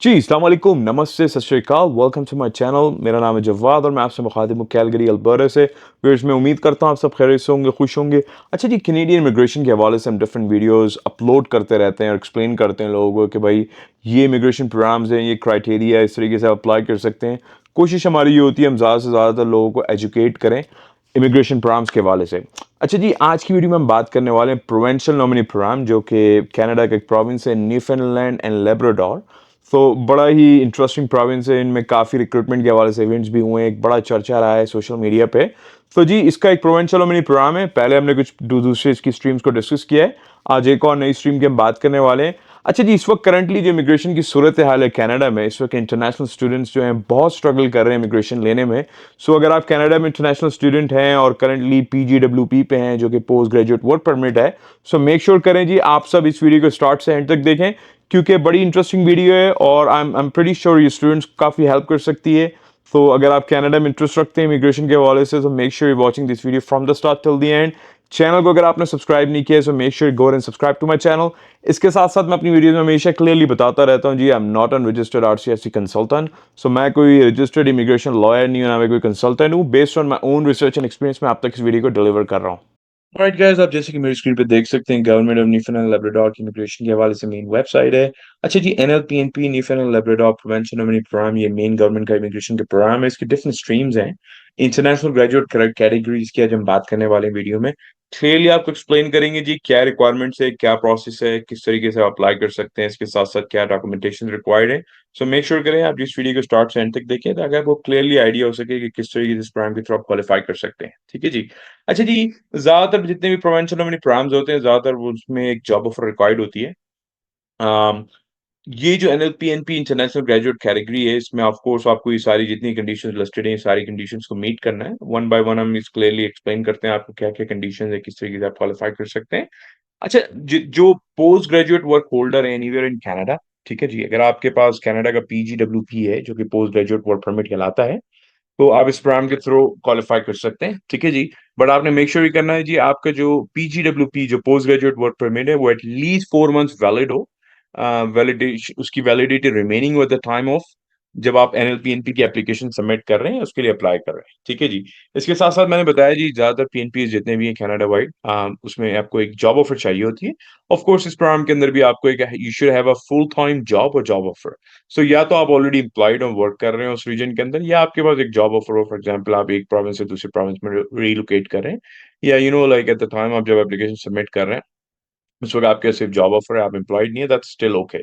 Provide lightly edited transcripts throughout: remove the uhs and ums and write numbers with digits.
जी, अस्सलाम वालेकुम, नमस्ते, सत श्री अकाल, वेलकम टू माय चैनल। मेरा नाम है जवाद और मैं आपसे मुखातिब हूँ कैलगरी, अल्बर्टा से। व्यूअर्स, मैं उम्मीद करता हूँ आप सब खैरियत से होंगे, खुश होंगे। अच्छा जी, कैनेडियन इमिग्रेशन के हवाले से हम डिफरेंट वीडियोज़ अपलोड करते रहते हैं और एक्सप्लेन करते हैं लोगों को कि भाई ये इमिग्रेशन प्रोग्राम्स हैं, ये क्राइटेरिया है, इस तरीके से आप अप्लाई कर सकते हैं। कोशिश हमारी ये होती है हम ज़्यादा से ज़्यादातर लोगों को एजुकेट करें इमिग्रेशन प्रोग्राम्स के हवाले से। अच्छा जी, आज की वीडियो में हम बात करने वाले हैं प्रोविंशियल नॉमिनी प्रोग्राम, जो कि कनाडा का एक प्रोविंस है, न्यूफाउंडलैंड एंड लेब्राडोर। तो बड़ा ही इंटरेस्टिंग प्रोविंस है, इनमें काफ़ी रिक्रूटमेंट के हवाले से इवेंट्स भी हुए हैं, एक बड़ा चर्चा रहा है सोशल मीडिया पे। तो जी, इसका एक प्रोविंशियल नॉमिनी प्रोग्राम है। पहले हमने कुछ दूसरे इसकी स्ट्रीम्स को डिस्कस किया है। आज एक और नई स्ट्रीम की हम बात करने वाले हैं। अच्छा जी, इस वक्त करंटली जो इमिग्रेशन की सूरत हाल है कनाडा में, इस वक्त इंटरनेशनल स्टूडेंट्स जो हैं बहुत स्ट्रगल कर रहे हैं इमिग्रेशन लेने में। सो अगर आप कनाडा में इंटरनेशनल स्टूडेंट हैं और करंटली PGWP पे हैं, जो कि पोस्ट ग्रेजुएट वर्क परमिट है, सो मेक श्योर करें जी आप सब इस वीडियो को स्टार्ट से एंड तक देखें, क्योंकि बड़ी इंटरेस्टिंग वीडियो है और आई एम प्रीटी श्योर ये स्टूडेंट्स को काफ़ी हेल्प कर सकती है। तो अगर आप कनाडा में इंटरेस्ट रखते हैं इमिग्रेशन के हवाले से, तो make sure you watching this video from the start till the end. Channel को अगर आपने सब्सक्राइब नहीं किया है, so make sure go and subscribe to my channel. इसके साथ साथ मैं अपनी वीडियो में हमेशा क्लियरली बताता रहता हूँ जी, I am not an registered RCSC consultant. So मैं कोई रजिस्टर्ड इमिग्रेशन लॉयर नहीं हूँ, ना मैं कोई कंसल्टेंट हूँ। Based on my own research and experience मैं आप तक इस वीडियो को डिलीवर कर रहा हूँ। राइट गाइस, आप जैसे कि मेरी स्क्रीन पे देख सकते हैं, गवर्नमेंट ऑफ न्यूफाउंडलैंड लेब्राडोर की इमिग्रेशन के हवाले से मेन वेबसाइट है। अच्छा जी, NLPNP Newfoundland Labrador provincial nominee program, ये मेन गवर्नमेंट का इमिग्रेशन के प्रोग्राम है। इसके डिफरेंट स्ट्रीम्स हैं, इंटरनेशनल ग्रेजुएट कैटेगरीज की आज हम बात करने वाले हैं वीडियो में। क्लियरली आपको एक्सप्लेन करेंगे जी क्या रिक्वायरमेंट्स है, क्या प्रोसेस है, किस तरीके से अप्लाई कर सकते हैं, इसके साथ साथ क्या डॉक्यूमेंटेशन रिक्वायर्ड है। सो मेक श्योर करें आप जिस वीडियो को स्टार्ट से एंड तक देखें, ताकि आपको क्लियरली आइडिया हो सके कि किस तरीके से इस प्रोग्राम के थ्रू आप क्वालिफाई कर सकते हैं। ठीक है जी। अच्छा जी, ज़्यादातर जितने भी प्रोविंशियल नॉमिनी प्रोग्राम्स होते हैं, ज़्यादातर वो उसमें एक जॉब ऑफर रिक्वायर्ड होती है। अम, ये जो NLPNP इंटरनेशनल ग्रेजुएट कैटेगरी है, इसमें ऑफ कोर्स आपको ये सारी जितनी कंडीशंस लिस्टेड हैं, ये सारी कंडीशंस को मीट करना है। वन बाय वन हम इस क्लियरली एक्सप्लेन करते हैं आपको क्या-क्या कंडीशंस है, किस तरीके से आप क्वालिफाई कर सकते हैं। अच्छा, जो पोस्ट ग्रेजुएट वर्क होल्डर है एनीवेयर इन कनाडा, ठीक है जी, अगर आपके पास कनाडा का PGWP है, जो कि पोस्ट ग्रेजुएट वर्क परमिट कहलाता है, तो आप इस प्रोग्राम के थ्रू क्वालिफाई कर सकते हैं, ठीक है जी। बट आपने मेक श्योर ये करना है जी, आपका जो PGWP जो पोस्ट ग्रेजुएट वर्क परमिट है, वो एट लीस्ट 4 मंथ्स वैलिड हो। उसकी validity remaining with the time of जब आप NLPNP की एप्लीकेशन सबमिट कर रहे हैं, उसके लिए अप्लाई कर रहे हैं, ठीक है जी। इसके साथ-साथ मैंने बताया जी, ज़्यादातर PNPs जितने भी हैं कनाडा वाइड, उसमें आपको एक जॉब ऑफर चाहिए होती है। ऑफ कोर्स इस प्रोग्राम के अंदर भी आपको एक you should have a full time job और जॉब ऑफर। सो या तो आप ऑलरेडी एम्प्लॉयड हो, वर्क कर रहे हो उस रीजन के अंदर, या आपके पास एक जॉब ऑफर हो। फॉर एग्जांपल, आप एक प्रोविंस से दूसरे प्रोविंस में रिलोकेट कर रहे हैं, या लाइक एट द टाइम आप जब एप्लीकेशन सबमिट कर रहे हैं, उस वक्त आपके सिर्फ जॉब ऑफर है, आप एम्प्लॉयड नहीं है, दैट्स स्टिल ओके।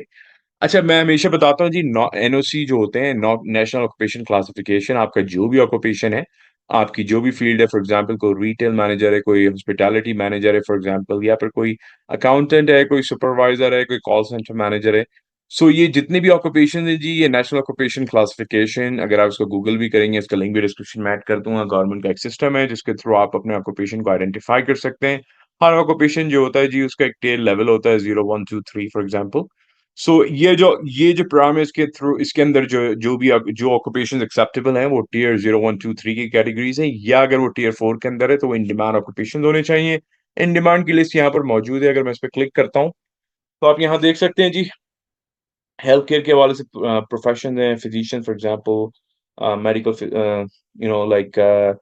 अच्छा, मैं हमेशा बताता हूँ जी, NOC जो होते हैं, नेशनल ऑक्यूपेशन क्लासिफिकेशन, आपका जो भी ऑक्यूपेशन है, आपकी जो भी फील्ड है, फॉर एग्जांपल कोई रिटेल मैनेजर है, कोई हॉस्पिटैलिटी मैनेजर है फॉर एग्जांपल, या फिर कोई अकाउंटेंट है, कोई सुपरवाइजर है, कोई कॉल सेंटर मैनेजर है। सो ये जितने भी ऑक्यूपेशन है जी, ये नेशनल ऑक्यूपेशन क्लासिफिकेशन, अगर आप इसको गूगल भी करेंगे, इसका लिंक भी डिस्क्रिप्शन में ऐड कर दूंगा। गवर्नमेंट का एक सिस्टम है जिसके थ्रू आप अपने ऑक्यूपेशन को आइडेंटिफाई कर सकते हैं। हर ऑक्यूपेशन जो होता है जी, उसका एक टेल लेवल होता है, 0 1 2 3 फॉर एग्जांपल। सो ये जो प्रोग्राम है, इसके थ्रू इसके अंदर जो ऑक्यूपेशन एक्सेप्टेबल हैं, वो टियर 0 1 2 3 की कैटेगरीज हैं, या अगर वो टियर 4 के अंदर है, तो वो इन डिमांड ऑक्यूपेशन होने चाहिए। इन डिमांड की लिस्ट यहाँ पर मौजूद है। अगर मैं इस पे क्लिक करता हूँ, तो आप यहाँ देख सकते हैं जी, हेल्थ केयर के हवाले से प्रोफेशन है, physician for example, medical, like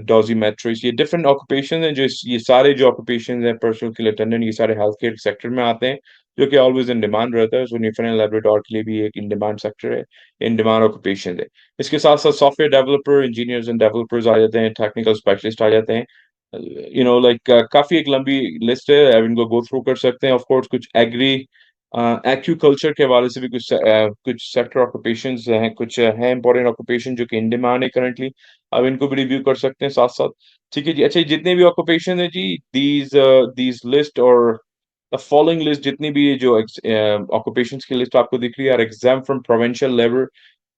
dosimetrist, ये डिफरेंट ऑक्यूपेशन हैं। ये सारे जो ऑक्यूपेशन हैं, पर्सनल केयर अटेंडेंट, ये सारे हेल्थ केयर सेक्टर में आते हैं, जो कि ऑलवेज इन डिमांड रहता है। सो न्यूफाउंडलैंड लैब्राडोर के लिए भी एक इन डिमांड सेक्टर है, इन डिमांड ऑक्यूपेशन है। इसके साथ साथ software developer, engineers and developers आ जाते हैं, टेक्निकल स्पेशलिस्ट आ जाते हैं। काफी एक लंबी लिस्ट है, आप इनको गो थ्रू कर सकते हैं। ऑफ कोर्स कुछ एग्री एक्यूकल्चर के हवाले से भी कुछ सेक्टर ऑक्यूपेशंस हैं, कुछ हैं इंपॉर्टेंट ऑक्यूपेशन जो कि इन डिमांड है करंटली। अब इनको भी रिव्यू कर सकते हैं साथ-साथ। ठीक है जी। अच्छा, जितने भी ऑक्यूपेशन है जी, दीज़ लिस्ट और द फॉलोइंग लिस्ट, जितनी भी ये जो ऑक्यूपेशंस की लिस्ट आपको दिख रही है, are exempt from provincial level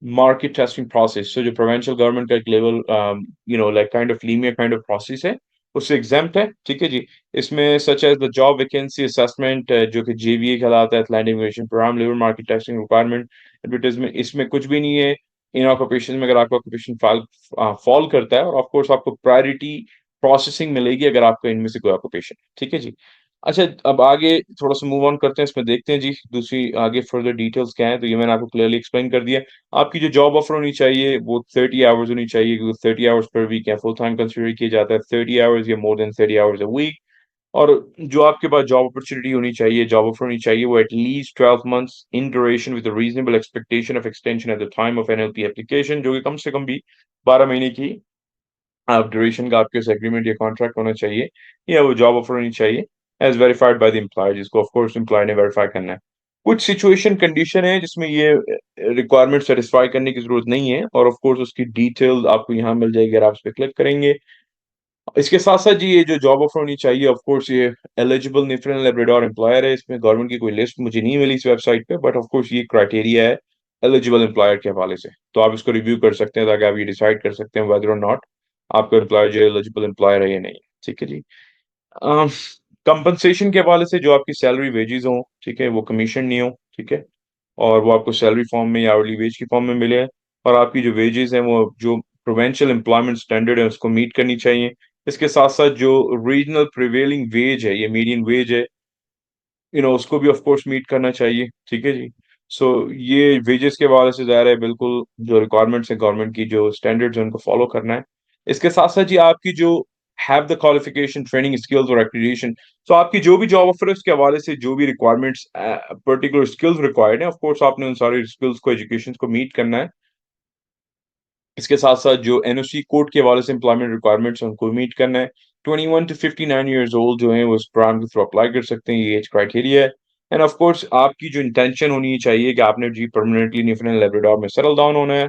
market testing process. So जो प्रोविंशियल गवर्नमेंट का एक level, like kind of linear kind of process है, उससे एग्ज़ेम्प्ट है। ठीक है जी। इसमें such as the job vacancy assessment, जो कि JVA कहलाता है, Atlantic immigration program, labour market testing requirement, advertisement, इसमें कुछ भी नहीं है। इन ऑक्यूपेशन में अगर आपका ऑक्यूपेशन फॉल करता है, और ऑफ कोर्स आपको प्रायोरिटी प्रोसेसिंग मिलेगी अगर आपका इनमें से कोई ऑक्यूपेशन है। ठीक है जी। अच्छा, अब आगे थोड़ा-सा मूव ऑन करते हैं, इसमें देखते हैं जी दूसरी आगे फर्दर डिटेल्स क्या हैं, तो ये मैंने आपको क्लियरली एक्सप्लेन कर दिया। आपकी जो जॉब ऑफर होनी चाहिए वो 30 आवर्स होनी चाहिए, क्योंकि 30 आवर्स पर वीक या फुल टाइम कंसीडर किया जाता है, 30 आवर्स या more than 30 hours a week. और जो आपके पास जॉब अपॉर्च्युनिटी होनी चाहिए, जॉब ऑफर होनी चाहिए, वो at least 12 months in duration with a reasonable expectation of extension at the time of NLP application, जो कि कम से कम भी 12 महीने की आप ड्यूरेशन का आपके पास एग्रीमेंट या कॉन्ट्रैक्ट होना चाहिए, या वो जॉब ऑफर होनी चाहिए as verified by the employer, जिसको ऑफ कोर्स एम्प्लॉयर ने वेरीफाई करना है। कुछ सिचुएशन कंडीशन है जिसमें ये रिक्वायरमेंट सैटिस्फाई करने की ज़रूरत नहीं है, और ऑफ कोर्स उसकी डिटेल आपको यहाँ मिल जाएगी अगर आप इस पे क्लिक करेंगे। इसके साथ-साथ जी ये जो जॉब ऑफर होनी चाहिए, ऑफ कोर्स ये एलिजिबल न्यूफाउंडलैंड लैब्राडोर एम्प्लॉयर है, इसमें गवर्नमेंट की कोई लिस्ट मुझे नहीं मिली इस वेबसाइट पे, बट ऑफ कोर्स ये क्राइटेरिया है एलिजिबल एम्प्लॉयर के हवाले से। तो आप इसको रिव्यू कर सकते हैं ताकि आप ये डिसाइड कर सकते हैं वेदर और नॉट आपका एम्प्लॉयर जो है एलिजिबल एम्प्लॉयर है या नहीं। ठीक है जी। अ, कंपनसेशन के हवाले से जो आपकी सैलरी वेजेस हों, ठीक है, वो कमीशन नहीं हो, ठीक है? और वो आपको सैलरी फॉर्म में या अर्ली वेज की फॉर्म में मिले, और आपकी जो वेजेस हैं वो जो प्रोविंशियल एम्प्लॉयमेंट स्टैंडर्ड है उसको मीट करनी चाहिए। इसके साथ-साथ जो रीजनल प्रिवेलिंग वेज है, ये मीडियन वेज है, उसको भी ऑफ कोर्स मीट करना चाहिए, ठीक है जी। सो ये वेजेस के हवाले से ज़ाहिर है बिल्कुल जो रिक्वायरमेंट्स हैं गवर्नमेंट की, जो स्टैंडर्ड्स हैं उनको फॉलो करना है। इसके साथ-साथ जी आपकी जो have the qualification, training, skills और एक्रीडिटेशन, सो आपकी जो भी जॉब ऑफर है उसके हवाले से जो भी रिक्वायरमेंट्स पर्टिकुलर स्किल्स रिक्वायर्ड हैं, ऑफ कोर्स आपने उन सारी स्किल्स को, एजुकेशन को मीट करना है। इसके साथ-साथ जो एनओसी कोड के हवाले से एम्प्लॉयमेंट रिक्वायरमेंट्स हैं, उनको मीट करना है। 21 टू 59 इयर्स ओल्ड जो हैं, वो इस प्रोग्राम के थ्रू अप्लाई कर सकते हैं, ये एज क्राइटेरिया है। एंड ऑफ कोर्स आपकी जो इंटेंशन होनी चाहिए कि आपने जी परमानेंटली न्यूफाउंडलैंड लैब्राडोर में सेटल डाउन होना है।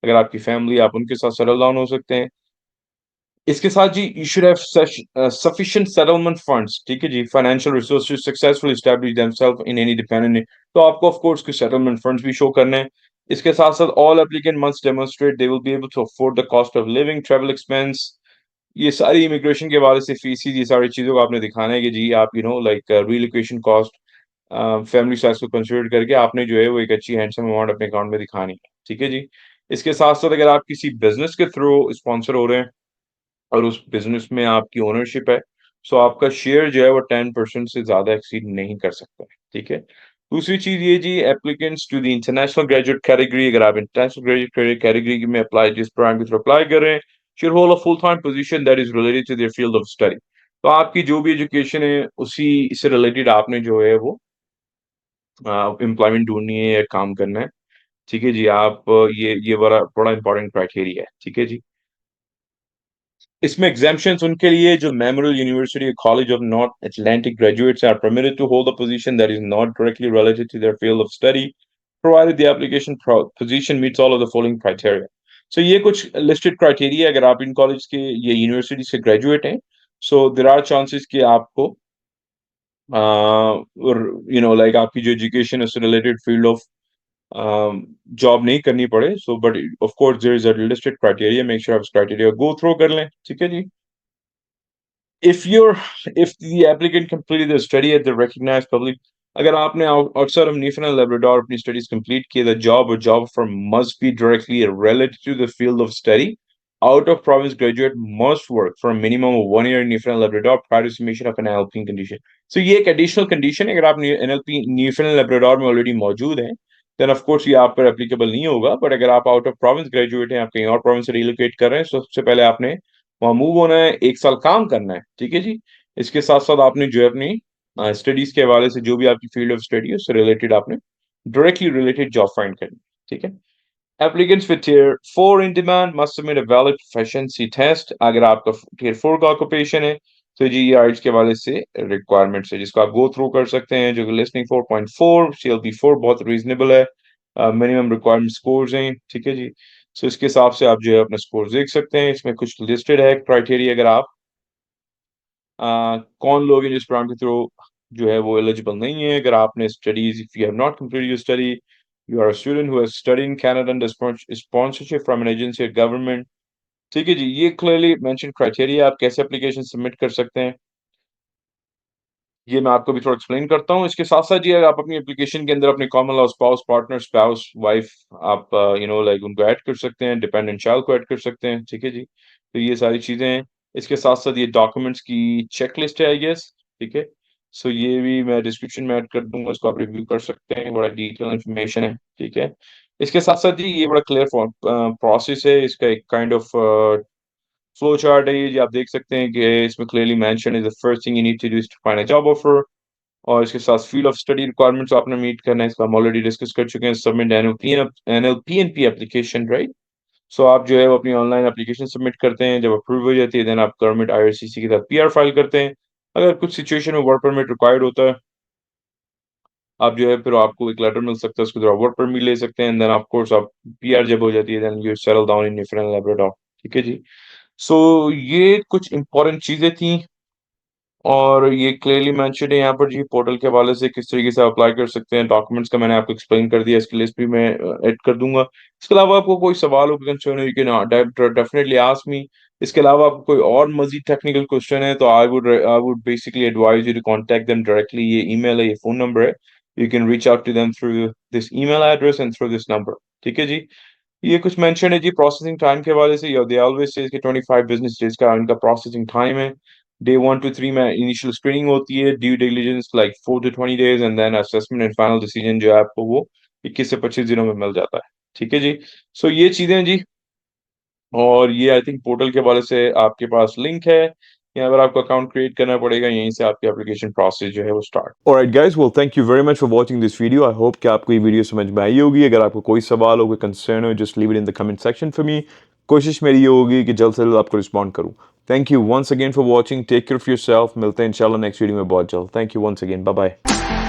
अगर आपकी फैमिली, आप उनके साथ सेटल डाउन हो सकते हैं। इसके साथ जी you should have sufficient settlement funds, ठीक है जी, financial resources to successfully establish themselves in any dependent, तो आपको ऑफ कोर्स कुछ सेटलमेंट फंड्स भी शो करने हैं। इसके साथ-साथ all applicant must demonstrate they will be able to afford the cost of living, travel expense, ये सारी इमिग्रेशन के हवाले से फीसिस, ये सारी चीज़ों को आपने दिखाना है कि जी आप like relocation cost, family size को कंसीडर करके आपने जो है वो एक अच्छी हैंडसम अमाउंट अपने अकाउंट में दिखानी है। ठीक है जी? इसके साथ-साथ अगर आप किसी बिज़नेस के थ्रू स्पॉन्सर हो रहे हैं और उस बिज़नेस में आपकी ओनरशिप है, सो आपका शेयर जो है वो 10% से ज़्यादा एक्सीड नहीं कर सकता है, ठीक है? दूसरी चीज़ ये जी, applicants to the international graduate category, अगर आप इंटरनेशनल ग्रेजुएट कैटेगरी में अप्लाई, जिस प्रोग्राम के थ्रू अप्लाई कर रहे हैं, should hold a full time position that is related to their field of study. तो आपकी जो भी एजुकेशन है, उसी से रिलेटेड आपने जो है वो एम्प्लॉयमेंट ढूँढनी है या काम करना है, ठीक है जी? आप ये बड़ा बड़ा इंपॉर्टेंट क्राइटेरिया है, ठीक है जी? इसमें एग्जेम्पशंस उनके लिए जो Memorial University, College of North Atlantic graduates are permitted to hold a position that is not directly related to their field of study, provided the application position meets all of the following criteria. So ये कुछ listed criteria, अगर आप in college के या university से graduate हैं, so there are chances कि आपको और लाइक आपकी जो एजुकेशन है उससे रिलेटेड फील्ड ऑफ जॉब नहीं करनी पड़े। So but of course there is a listed criteria, make sure आप इस क्राइटेरिया गो थ्रू कर लें, ठीक है जी? If you're if the applicant completed the study at the recognized public, अगर आपने outside of Newfoundland Labrador अपनी studies complete की, the job or job firm must be directly related to the field of study. Out of province graduate must work for a minimum of 1 year in Newfoundland Labrador prior to submission of an NLP condition. So ये एक additional condition है, अगर आप NLP Newfoundland Labrador में already मौजूद हैं, then of course ये आप पर applicable नहीं होगा। बट अगर आप out of province graduate हैं, आप कहीं और province से relocate कर रहे हैं, तो सबसे पहले आपने वहाँ मूव होना है, 1 साल काम करना है, ठीक है जी? इसके साथ-साथ आपने जो है अपनी स्टडीज़ के हवाले से जो भी आपकी फील्ड ऑफ स्टडी है, उससे रिलेटेड आपने डायरेक्टली रिलेटेड जॉब फाइंड करनी है, ठीक है? Applicants with tier 4 in demand must submit a valid proficiency test, अगर आपका टियर 4 का ऑक्यूपेशन है, तो जी ये आइल्स के हवाले से रिक्वायरमेंट्स है, जिसको आप गो थ्रू कर सकते हैं, जो कि लिसनिंग 4.4, सीएलबी 4 बहुत रीज़नेबल है। मिनिमम रिक्वायरमेंट स्कोर्स हैं, ठीक है जी? सो इसके हिसाब से आप जो है अपने स्कोर्स देख सकते हैं, इसमें कुछ लिस्टेड है क्राइटेरिया, अगर आप कौन लोग हैं जिस प्रोग्राम के थ्रू जो है वो एलिजिबल नहीं है। अगर आपने studies, if you have not completed your study, you are a student who has studied in Canada under sponsorship from an agency और गवर्नमेंट, ठीक है जी, ये क्लियरली मेंशन क्राइटेरिया, आप कैसे एप्लीकेशन सबमिट कर सकते हैं, ये मैं आपको भी थोड़ा एक्सप्लेन करता हूँ। इसके साथ-साथ जी, अगर आप अपनी एप्लीकेशन के अंदर अपने common law spouse, partner, spouse, wife, आप लाइक उनको ऐड कर सकते हैं, डिपेंडेंट चाइल्ड को ऐड कर सकते हैं, ठीक है जी? तो ये सारी चीज़ें हैं। इसके साथ-साथ ये डॉक्यूमेंट्स की चेकलिस्ट है आई गेस, ठीक है? सो ये भी मैं डिस्क्रिप्शन में ऐड कर दूंगा, इसको आप रिव्यू कर सकते हैं, बड़ा डिटेल इन्फॉर्मेशन है, ठीक है। इसके साथ साथ जी ये बड़ा क्लियर प्रोसेस है, इसका एक काइंड ऑफ फ्लो चार्ट है ये जी, आप देख सकते हैं कि इसमें clearly mention is the first thing you need to do is to find a job offer, और इसके साथ फील्ड ऑफ स्टडी रिक्वायरमेंट्स आपने मीट करना है, इसका हम ऑलरेडी डिस्कस कर चुके हैं। Submit NLP application, right. So आप जो है वो अपनी ऑनलाइन एप्लीकेशन सबमिट करते हैं, जब अप्रूव हो जाती है देन आप गवर्नमेंट आईआरसीसी के साथ पीआर फाइल करते हैं। अगर कुछ सिचुएशन में वर्क परमिट रिक्वायर्ड होता है, आप जो है फिर आपको एक लेटर मिल सकता है, उसके द्वारा वर्क परमिट ले सकते हैं, देन ऑफ कोर्स आप पीआर जब हो जाती है then you settle down in different Labrador, ठीक है जी। सो ये कुछ इंपॉर्टेंट चीजें थी, और ये क्लियरली मेंशन है यहाँ पर जी पोर्टल के हवाले से किस तरीके से अप्लाई कर सकते हैं। डॉक्यूमेंट्स का मैंने आपको एक्सप्लेन कर दिया, इसकी लिस्ट भी मैं ऐड कर दूंगा। इसके अलावा आपको कोई सवाल हो, कंसर्न हो, you can definitely ask me. इसके अलावा आपको कोई और मजीद टेक्निकल क्वेश्चन है तो I would basically advise you to contact them directly. ये ईमेल है, ये फोन नंबर है, you can reach out to them through this email address and through this number, ठीक है जी। ये कुछ मेंशन है जी प्रोसेसिंग टाइम के हवाले से, दे ऑलवेज से कि 25 बिजनेस डेज का इनका प्रोसेसिंग टाइम है। डे 1 to 3 में इनिशियल स्क्रीनिंग होती है, due diligence like 4 to 20 days, and then assessment and final decision जो है आपको वो 21 से 25 दिनों में मिल जाता है, ठीक है जी। सो ये चीजें जी, और ये आई थिंक पोर्टल के हवाले से आपके पास लिंक है, यहाँ पर आपको अकाउंट क्रिएट करना पड़ेगा, यहीं से आपकी एप्लीकेशन प्रोसेस जो है वो start. Alright guys, well thank you very much for watching this video. I hope कि आपको ये वीडियो समझ में आई होगी। अगर आपको कोई सवाल हो, कोई कंसर्न हो, just leave it in the comment section for me. कोशिश मेरी ये होगी कि जल्द से जल्द आपको रिस्पॉन्ड करूँ। Thank you once again for watching. Take care of yourself. मिलते हैं इंशाल्लाह नेक्स्ट वीडियो में बहुत जल्द। Thank you once again. Bye bye.